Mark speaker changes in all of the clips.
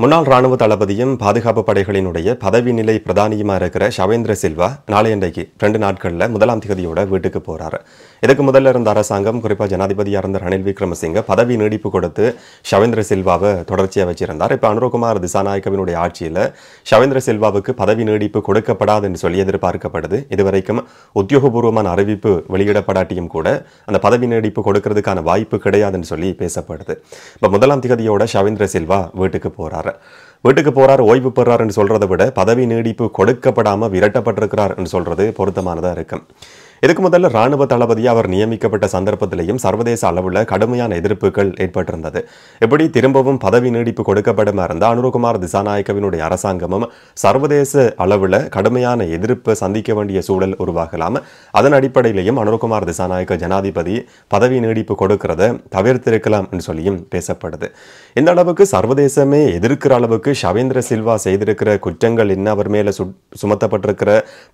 Speaker 1: முன்னாள் ராணுவ தளபதியும் பாதுகாப்பு படைகளினுடைய பதவி நிலை பிரதானியுமா இருக்கிற ஷவேந்திர சில்வா நாளையன்றைக்கு 2 நாட்களில் 1ஆம் தேதியோட வீட்டுக்கு போறாரு. இதுக்கு முதல்ல இருந்த அரசாங்கம், குறிப்பாக ஜனாதிபதியாக இருந்த ரணில் விக்ரமசிங்க பதவி நீடிப்பு கொடுத்து ஷவேந்திர சில்வாவை தொடர்ச்சியாக வச்சிருந்தார். இப்போ அனுரகுமார் திசாநாயக்கவினுடைய ஆட்சியில் ஷவேந்திர சில்வாவுக்கு பதவி நீடிப்பு கொடுக்கப்படாது என்று சொல்லி எதிர்பார்க்கப்படுது. இதுவரைக்கும் உத்தியோகபூர்வமான அறிவிப்பு வெளியிடப்படாட்டியும் கூட அந்த பதவி நீடிப்பு கொடுக்கறதுக்கான வாய்ப்பு கிடையாதுன்னு சொல்லி பேசப்படுது. இப்போ 1ஆம் தேதியோட ஷவேந்திர சில்வா வீட்டுக்கு போறாரு, ஓய்வு பெறாருன்னு சொல்றதை விட பதவி நீடிப்பு கொடுக்கப்படாம விரட்டப்பட்டிருக்கிறார் என்று சொல்றது பொருத்தமானதா இருக்கு. இதுக்கு முதல்ல ராணுவ தளபதி அவர் நியமிக்கப்பட்ட சந்தர்ப்பத்திலையும் சர்வதேச அளவில் கடுமையான எதிர்ப்புகள் ஏற்பட்டிருந்தது. எப்படி திரும்பவும் பதவி நீடிப்பு கொடுக்கப்படாம இருந்த அனுரகுமார் திசாநாயக்கவினுடைய அரசாங்கமும் சர்வதேச அளவில் கடுமையான எதிர்ப்பை சந்திக்க வேண்டிய சூழல் உருவாகலாம். அதன் அடிப்படையிலையும் அனுரகுமார் திசாநாயக்க ஜனாதிபதி பதவி நீடிப்பு கொடுக்கிறத தவிர்த்திருக்கலாம் என்று சொல்லியும் பேசப்படுது. இந்த அளவுக்கு சர்வதேசமே எதிர்க்கிற அளவுக்கு ஷவேந்திர சில்வா செய்திருக்கிற குற்றங்கள் என்ன, அவர் மேல சுமத்தப்பட்டிருக்கிற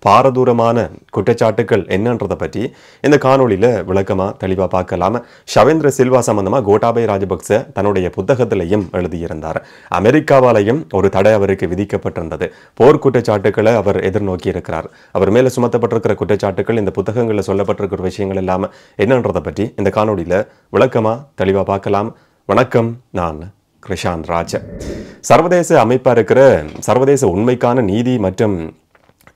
Speaker 1: பாரதூரமான குற்றச்சாட்டுகள் என்ன பற்றி இந்த காணொளியில விளக்கமா தெளிவா பார்க்கலாம். ஷவேந்திர சில்வா சம்பந்தமா கோட்டாபய ராஜபக்ச தன்னுடைய புத்தகத்திலையும் எழுதியிருந்தார். அமெரிக்காவாலையும் ஒரு தடை அவருக்கு விதிக்கப்பட்டிருந்தது. போர் குற்றச்சாட்டுக்களை அவர் எதிர்நோக்கி இருக்கிறார். அவர் மேல சுமத்தப்பட்டிருக்கிற குற்றச்சாட்டுகள், இந்த புத்தகங்களில் சொல்லப்பட்டிருக்கிற விஷயங்கள் எல்லாம் என்னன்றதை பற்றி இந்த காணொளியில விளக்கமா தெளிவா பார்க்கலாம். வணக்கம், நான் கிருஷாந்த் ராஜ். சர்வதேச அமைப்பா இருக்கிற சர்வதேச உண்மைக்கான நீதி மற்றும்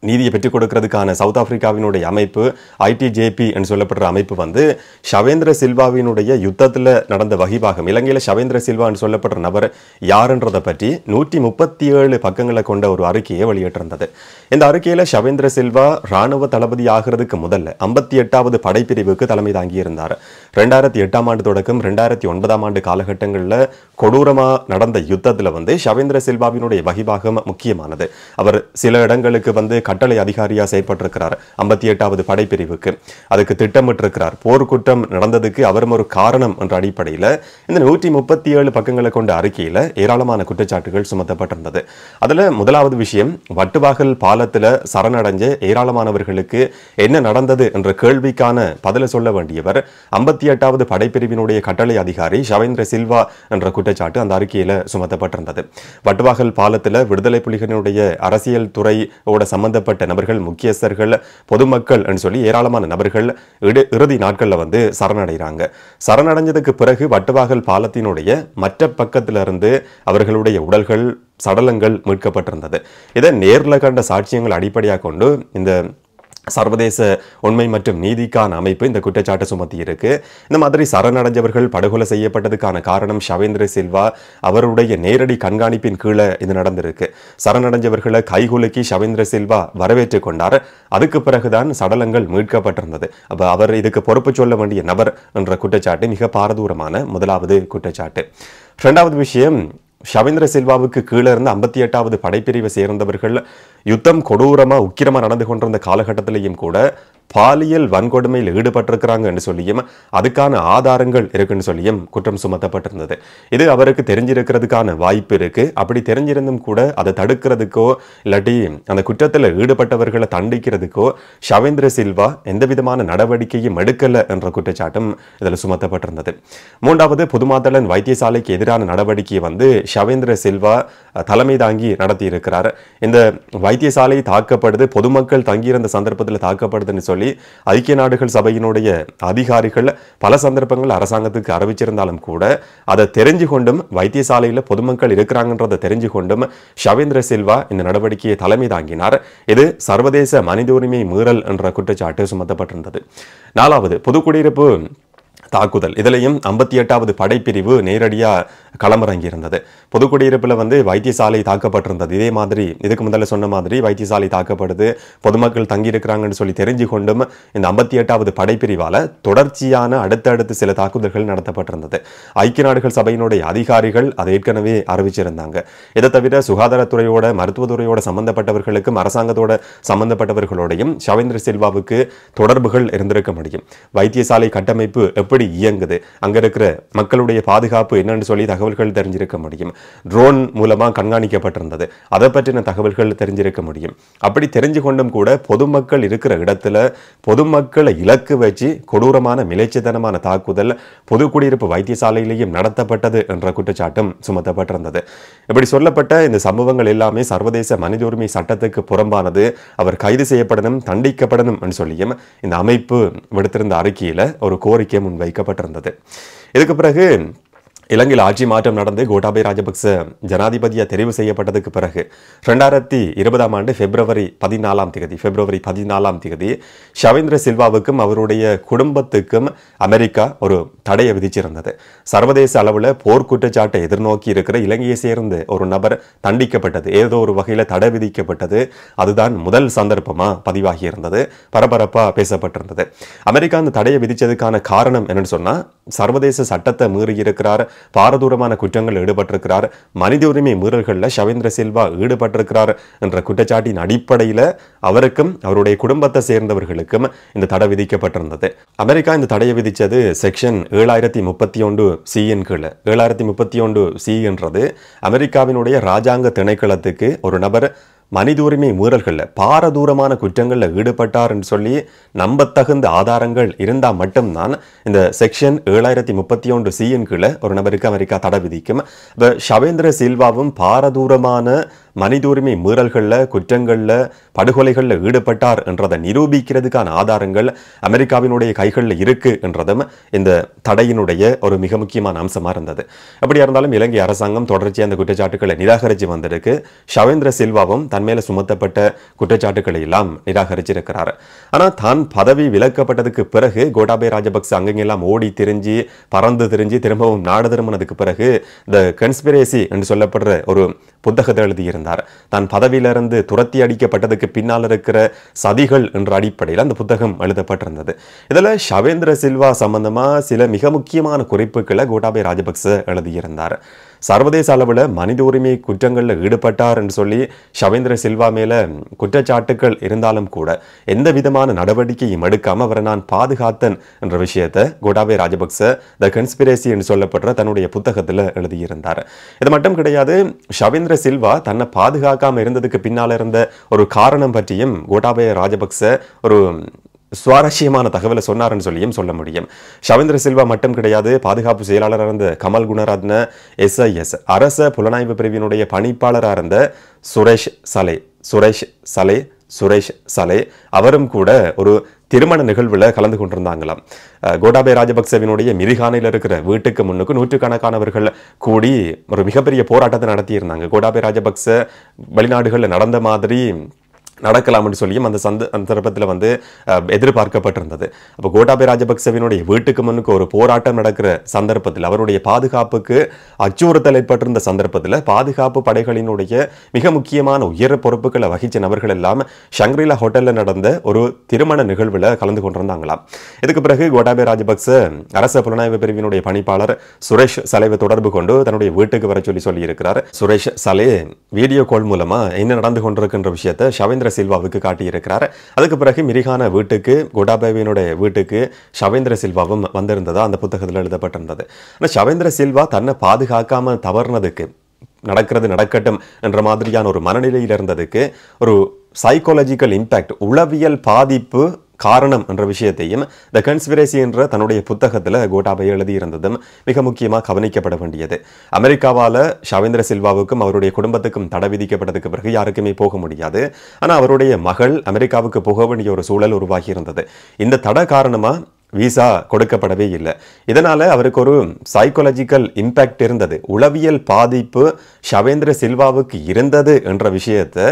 Speaker 1: நீதியை பெற்றுக் கொடுக்கிறதுக்கான சவுத் ஆப்பிரிக்காவினுடைய அமைப்பு ITJP என்று சொல்லப்படுற அமைப்பு வந்து ஷவேந்திர சில்வாவினுடைய யுத்தத்தில் நடந்த வகிபாகம், இலங்கையில் ஷவேந்திர சில்வா என்று சொல்லப்படுற நபர் யாருன்றதை பற்றி 137 பக்கங்களை கொண்ட ஒரு அறிக்கையை வெளியிட்டிருந்தது. இந்த அறிக்கையில் ஷவேந்திர சில்வா ராணுவ தளபதி ஆகிறதுக்கு முதல்ல 58வது படைப்பிரிவுக்கு தலைமை தாங்கியிருந்தார். 2008ஆம் ஆண்டு தொடக்கம் 2009ஆம் ஆண்டு காலகட்டங்களில் கொடூரமாக நடந்த யுத்தத்தில் வந்து ஷவேந்திர சில்வாவினுடைய வகிபாகம் முக்கியமானது. அவர் சில இடங்களுக்கு வந்து கட்டளை அதிகாரியா செயற்பட்டிருக்கிறார். 58வது படைப்பிரிவுக்கு அதுக்கு திட்டமிட்டிருக்கிறார். போர்க்குற்றம் நடந்ததுக்கு அவரும் ஒரு காரணம் என்ற அடிப்படையில் இந்த 137 பக்கங்களை கொண்ட அறிக்கையில் ஏராளமான குற்றச்சாட்டுகள் சுமத்தப்பட்டிருந்தது. அதுல முதலாவது விஷயம், வட்டுவாகல் பாலத்தில் சரணடைஞ்ச ஏராளமானவர்களுக்கு என்ன நடந்தது என்ற கேள்விக்கான பதில சொல்ல வேண்டியவர் 58வது படைப்பிரிவினுடைய கட்டளை அதிகாரி ஷவேந்திர சில்வா என்ற குற்றச்சாட்டு அந்த அறிக்கையில் சுமத்தப்பட்டிருந்தது. வட்டுவாகல் பாலத்தில் விடுதலை புலிகளினுடைய அரசியல் துறையோட சம்பந்தப்பட்ட நபர்கள், முக்கியஸ்தர்கள், பொதுமக்கள் என்று சொல்லி ஏராளமான நபர்கள் இறுதி நாட்களில் வந்து சரணடைகிறாங்க. சரணடைஞ்சதுக்கு பிறகு வட்டுவாகல் பாலத்தினுடைய மற்ற பக்கத்திலிருந்து அவர்களுடைய உடல்கள், சடலங்கள் மீட்கப்பட்டிருந்தது. இதை நேரில் கண்ட சாட்சியங்கள் அடிப்படையாக கொண்டு இந்த சர்வதேச உண்மை மற்றும் நீதிக்கான அமைப்பு இந்த குற்றச்சாட்டை சுமத்தி இருக்கு. இந்த மாதிரி சரணடைஞ்சவர்கள் படுகொலை செய்யப்பட்டதுக்கான காரணம் ஷவேந்திர சில்வா அவருடைய நேரடி கண்காணிப்பின் கீழே இது நடந்திருக்கு. சரணடைஞ்சவர்களை கைகுலுக்கி ஷவேந்திர சில்வா வரவேற்றுக் கொண்டார். அதுக்கு பிறகுதான் சடலங்கள் மீட்கப்பட்டிருந்தது. அப்ப அவர் இதுக்கு பொறுப்பு சொல்ல வேண்டிய நபர் என்ற குற்றச்சாட்டு மிக பாரதூரமான முதலாவது குற்றச்சாட்டு. இரண்டாவது விஷயம், ஷவேந்திர சில்வாவுக்கு கீழே இருந்த 58வது படைப்பிரிவை சேர்ந்தவர்கள் யுத்தம் கொடூரமா உக்கிரமா நடந்து கொண்டிருந்த காலகட்டத்திலையும் கூட பாலியல் வன்கொடுமையில் ஈடுபட்டிருக்கிறாங்க என்று சொல்லியும் அதுக்கான ஆதாரங்கள் இருக்குன்னு சொல்லியும் குற்றம் சுமத்தப்பட்டிருந்தது. இது அவருக்கு தெரிஞ்சிருக்கிறதுக்கான வாய்ப்பு இருக்கு. அப்படி தெரிஞ்சிருந்தும் கூட அதை தடுக்கிறதுக்கோ இல்லாட்டி அந்த குற்றத்தில் ஈடுபட்டவர்களை தண்டிக்கிறதுக்கோ ஷவேந்திர சில்வா எந்த விதமான நடவடிக்கையும் எடுக்கல என்ற குற்றச்சாட்டும் இதில் சுமத்தப்பட்டிருந்தது. மூன்றாவது, புதுமாத்தளன் வைத்தியசாலைக்கு எதிரான நடவடிக்கையை வந்து ஷவேந்திர சில்வா தலைமை தாங்கி நடத்தி இருக்கிறார். இந்த வைத்தியசாலை தாக்கப்படுது, பொதுமக்கள் தங்கியிருந்த சந்தர்ப்பத்தில் தாக்கப்படுதுன்னு சொல்லி ஐக்கிய நாடுகள் சபையினுடைய அதிகாரிகள் பல சந்தர்ப்பங்கள் அரசாங்கத்துக்கு அறிவிச்சிருந்தாலும் கூட அதை தெரிஞ்சு கொண்டும் வைத்தியசாலையில் பொதுமக்கள் இருக்கிறாங்கன்றதை தெரிஞ்சு கொண்டும் ஷவேந்திர சில்வா இந்த நடவடிக்கையை தலைமை தாங்கினார். இது சர்வதேச மனித உரிமை மீறல் என்ற குற்றச்சாட்டு சுமத்தப்பட்டிருந்தது. நாலாவது, புதுக்குடியிருப்பு தாக்குதல். இதிலையும் 58வது படைப்பிரிவு நேரடியாக களமிறங்கி இருந்தது. புதுக்குடியிருப்பில் வந்து வைத்தியசாலை தாக்கப்பட்டிருந்தது. இதே மாதிரி இதுக்கு முதல்ல சொன்ன மாதிரி வைத்தியசாலை தாக்கப்படுது, பொதுமக்கள் தங்கியிருக்கிறாங்கன்னு சொல்லி தெரிஞ்சு கொண்டும் இந்த 58வது படைப்பிரிவால் தொடர்ச்சியான அடுத்தடுத்து சில தாக்குதல்கள் நடத்தப்பட்டிருந்தது. ஐக்கிய நாடுகள் சபையினுடைய அதிகாரிகள் அதை ஏற்கனவே அறிவிச்சிருந்தாங்க. இதை தவிர சுகாதாரத்துறையோட, மருத்துவத்துறையோட சம்பந்தப்பட்டவர்களுக்கும் அரசாங்கத்தோட சம்பந்தப்பட்டவர்களோடையும் ஷவேந்திர சில்வாவுக்கு தொடர்புகள் இருந்திருக்க முடியும். வைத்தியசாலை கட்டமைப்பு எப்படி எப்படி இயங்குது, அங்க இருக்கிற மக்களுடைய பாதுகாப்பு என்னன்னு சொல்லி தகவல்கள் தெரிஞ்சிருக்க முடியும். ட்ரோன் மூலமா கண்காணிக்கப்பட்டிருந்தது, அதை பற்றின தகவல்கள் தெரிஞ்சிருக்க முடியும். அப்படி தெரிஞ்சு கொண்டும் கூட பொதுமக்கள் இருக்கிற இடத்துல பொதுமக்களை இலக்கு வச்சு கொடூரமான மிலைச்சித்தனமான தாக்குதல் பொது குடியிருப்பு வைத்தியசாலையிலேயும் நடத்தப்பட்டது என்ற குற்றச்சாட்டும் சுமத்தப்பட்டிருந்தது. இப்படி சொல்லப்பட்ட இந்த சம்பவங்கள் எல்லாமே சர்வதேச மனித உரிமை சட்டத்துக்கு புறம்பானது, அவர் கைது செய்யப்படணும், தண்டிக்கப்படணும் என்று சொல்லியும் இந்த அமைப்பு விடுத்திருந்த அறிக்கையில ஒரு கோரிக்கை முன்வைக்கப்பட்டிருந்தது. இதுக்கு பிறகு இலங்கையில் ஆட்சி மாற்றம் நடந்து கோட்டாபய ராஜபக்ச ஜனாதிபதியா தெரிவு செய்யப்பட்டதுக்கு பிறகு 2020 ஆண்டு பிப்ரவரி 14 ஷவேந்திர சில்வாவுக்கும் அவருடைய குடும்பத்துக்கும் அமெரிக்கா ஒரு தடையை விதிச்சிருந்தது. சர்வதேச அளவில் போர் குற்றச்சாட்டை எதிர்நோக்கி இருக்கிற இலங்கையை சேர்ந்து ஒரு நபர் தண்டிக்கப்பட்டது, ஏதோ ஒரு வகையில் தடை விதிக்கப்பட்டது. அதுதான் முதல் சந்தர்ப்பமா பதிவாகி இருந்தது, பரபரப்பா பேசப்பட்டிருந்தது. அமெரிக்கா அந்த தடையை விதிச்சதுக்கான காரணம் என்னன்னு சொன்னா, சர்வதேச சட்டத்தை மீறி இருக்கிறார், பாரதூரமான குற்றங்கள் ஈடுபட்டிருக்கிறார், மனித உரிமை மீறல்களில் ஷவேந்திர சில்வா ஈடுபட்டிருக்கிறார் என்ற குற்றச்சாட்டின் அடிப்படையில் அவருக்கும் அவருடைய குடும்பத்தை சேர்ந்தவர்களுக்கும் இந்த தடை விதிக்கப்பட்டிருந்தது. அமெரிக்கா இந்த தடையை விதித்தது செக்ஷன் 7031C கீழ். 7031C என்றது அமெரிக்காவினுடைய ராஜாங்க திணைக்களத்துக்கு ஒரு நபர் மனித உரிமை மீறல்களில் பாரதூரமான குற்றங்களில் ஈடுபட்டார் என்று சொல்லி நம்பத்தகுந்த ஆதாரங்கள் இருந்தால் மட்டும்தான் இந்த செக்ஷன் 7031C கீழ் ஒரு நபருக்கு அமெரிக்கா தடை விதிக்கும். இப்போ ஷவேந்திர சில்வாவும் பாரதூரமான மனித உரிமை மீறல்களில் குற்றங்களில் படுகொலைகளில் ஈடுபட்டார் என்றதை நிரூபிக்கிறதுக்கான ஆதாரங்கள் அமெரிக்காவினுடைய கைகளில் இருக்கு என்றதும் இந்த தடையினுடைய ஒரு மிக முக்கியமான அம்சமாக இருந்தது. அப்படியா இருந்தாலும் இலங்கை அரசாங்கம் தொடர்ச்சியாக அந்த குற்றச்சாட்டுக்களை நிராகரித்து வந்திருக்கு. ஷவேந்திர சில்வாவும் தன் மேல சுமத்தப்பட்ட குற்றச்சாட்டுக்களை எல்லாம் நிராகரிச்சிருக்கிறார். ஆனால் தான் பதவி விலக்கப்பட்டதுக்கு பிறகு கோட்டாபய ராஜபக்ச அங்கெல்லாம் ஓடி திரிஞ்சு பறந்து திரிஞ்சு திரும்பவும் நாடு திரும்பினதுக்கு பிறகு த கன்ஸ்பிரேசி என்று சொல்லப்படுற ஒரு புத்தகத்தை எழுதியிருந்தார். தான் பதவியிலிருந்து துரத்தி அடிக்கப்பட்டதுக்கு பின்னால் இருக்கிற சதிகள் என்ற அடிப்படையில் அந்த புத்தகம் எழுதப்பட்டிருந்தது. இதில் ஷவேந்திர சில்வா சம்பந்தமா சில மிக முக்கியமான குறிப்புகளை கோட்டாபய ராஜபக்ச எழுதியிருந்தார். சர்வதேச அளவில் மனித உரிமை குற்றங்களில் ஈடுபட்டார் என்று சொல்லி ஷவேந்திர சில்வா மேல குற்றச்சாட்டுகள் இருந்தாலும் கூட எந்த விதமான நடவடிக்கையும் எடுக்காம அவரை நான் பாதுகாத்தன் என்ற விஷயத்தை கோட்டாபய ராஜபக்ச த கன்ஸ்பிரேசி என்று சொல்லப்படுற தன்னுடைய புத்தகத்தில் எழுதியிருந்தார். இது மட்டும் கிடையாது, ஷவேந்திர சில்வா தன்னை பாதுகாக்காம இருந்ததுக்கு பின்னால் இருந்த ஒரு காரணம் பற்றியும் கோட்டாபய ராஜபக்ச ஒரு சுவாரஸ்யமான தகவலை சொன்னார்னு சொல்லியும் சொல்ல முடியும். ஷவேந்திர சில்வா மட்டும் கிடையாது, பாதுகாப்பு செயலாளராக இருந்த கமல் குணரத்ன, SIS அரச புலனாய்வு பிரிவினுடைய பணிப்பாளராக இருந்த சுரேஷ் சலே அவரும் கூட ஒரு திருமண நிகழ்வில் கலந்து கொண்டிருந்தாங்களாம். கோட்டாபய ராஜபக்சவினுடைய மிரிகானையில் இருக்கிற வீட்டுக்கு முன்னுக்கு நூற்றுக்கணக்கானவர்கள் கூடி ஒரு மிகப்பெரிய போராட்டத்தை நடத்தியிருந்தாங்க. கோட்டாபய ராஜபக்ச வெளிநாடுகளில் நடந்த மாதிரி நடக்கலாம்னு சொல்லியும் அந்த சந்தர்ப்பத்தில் எதிர்பார்க்கப்பட்டிருந்தது. அப்போ கோட்டாபய ராஜபக்சவினுடைய வீட்டுக்கு முன்னுக்கு ஒரு போராட்டம் நடக்கிற சந்தர்ப்பத்தில் அவருடைய பாதுகாப்புக்கு அச்சுறுத்தல் ஏற்பட்டிருந்த சந்தர்ப்பத்தில் பாதுகாப்பு படைகளினுடைய மிக முக்கியமான உயர் பொறுப்புகளை வகிச்ச நபர்கள் எல்லாம் ஷங்க்ரிலா ஹோட்டலில் நடந்த ஒரு திருமண நிகழ்வில் கலந்து கொண்டிருந்தாங்களாம். இதுக்கு பிறகு கோட்டாபய ராஜபக்ச அரச புலனாய்வு பிரிவினுடைய பணிப்பாளர் சுரேஷ் சலேவை தொடர்பு கொண்டு தன்னுடைய வீட்டுக்கு வர சொல்லியிருக்கிறார். சுரேஷ் சலே வீடியோ கால் மூலமா என்ன நடந்து கொண்டிருக்கின்ற விஷயத்தை ஷவேந்திர சில்வாவுக்கு காட்டியிருக்கிறார். அதுக்கு பிறகு மிரிகான வீட்டுக்கு கோட்டாபயவினுடைய வீட்டுக்கு ஷவேந்திர சில்வாவும் வந்திருந்ததா அந்த புத்தகத்தில் எழுதப்பட்டிருந்தது. ஆனால் ஷவேந்திர சில்வா தன்னை பாதுகாக்காம தவறுனதுக்கு நடக்கிறது நடக்கட்டும் என்ற மாதிரியான ஒரு மனநிலையில் இருந்ததுக்கு ஒரு சைக்காலஜிக்கல் இம்பாக்ட், உளவியல் பாதிப்பு காரணம் என்ற விஷயத்தையும் த கன்ஸ்பிரேசி என்ற தன்னுடைய புத்தகத்தில் கோட்டாபய எழுதியிருந்ததும் மிக முக்கியமாக கவனிக்கப்பட வேண்டியது. அமெரிக்காவால் ஷவேந்திர சில்வாவுக்கும் அவருடைய குடும்பத்துக்கும் தடை விதிக்கப்பட்டதுக்கு பிறகு யாருக்குமே போக முடியாது. ஆனால் அவருடைய மகள் அமெரிக்காவுக்கு போக வேண்டிய ஒரு சூழல் உருவாகி இருந்தது. இந்த தடை காரணமாக விசா கொடுக்கப்படவே இல்லை. இதனால அவருக்கு ஒரு சைக்காலஜிக்கல் இம்பாக்ட் இருந்தது, உளவியல் பாதிப்பு ஷவேந்திர சில்வாவுக்கு இருந்தது என்ற விஷயத்தை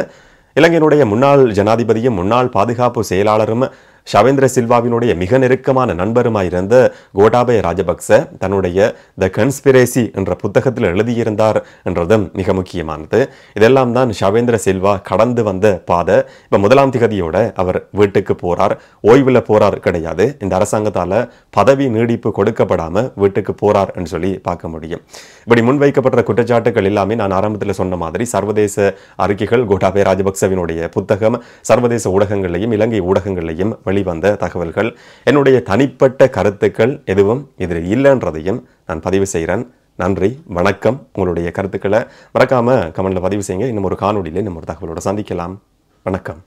Speaker 1: இலங்கையினுடைய முன்னாள் ஜனாதிபதியும் முன்னாள் பாதுகாப்பு செயலாளரும் ஷவேந்திர சில்வாவினுடைய மிக நெருக்கமான நண்பருமாயிருந்த கோட்டாபய ராஜபக்ச தன்னுடைய த கன்ஸ்பிரேசி என்ற புத்தகத்தில் எழுதியிருந்தார் என்றதும் மிக முக்கியமானது. இதெல்லாம் தான் ஷவேந்திர சில்வா கடந்து வந்த பாதை. இப்போ 1ஆம் திகதியோட அவர் வீட்டுக்கு போறார், ஓய்வில் போறார் கிடையாது. இந்த அரசாங்கத்தால் பதவி நீடிப்பு கொடுக்கப்படாம வீட்டுக்கு போறார் என்று சொல்லி பார்க்க முடியும். இப்படி முன்வைக்கப்பட்ட குற்றச்சாட்டுகள் எல்லாமே நான் ஆரம்பத்தில் சொன்ன மாதிரி சர்வதேச அறிக்கைகள், கோட்டாபய ராஜபக்சவினுடைய புத்தகம் சர்வதேச ஊடகங்களையும் இலங்கை ஊடகங்களையும் வெளிவந்த தகவல்கள். என்னுடைய தனிப்பட்ட கருத்துக்கள் எதுவும் இதில் இல்லைன்றதையும் நான் பதிவு செய்கிறேன். நன்றி, வணக்கம். உங்களுடைய கருத்துக்களை மறக்காம கமெண்ட்ல பதிவு செய்யுங்க. இன்னும் ஒரு காணொலியில் இன்னும் ஒரு தகவலோட சந்திக்கலாம். வணக்கம்.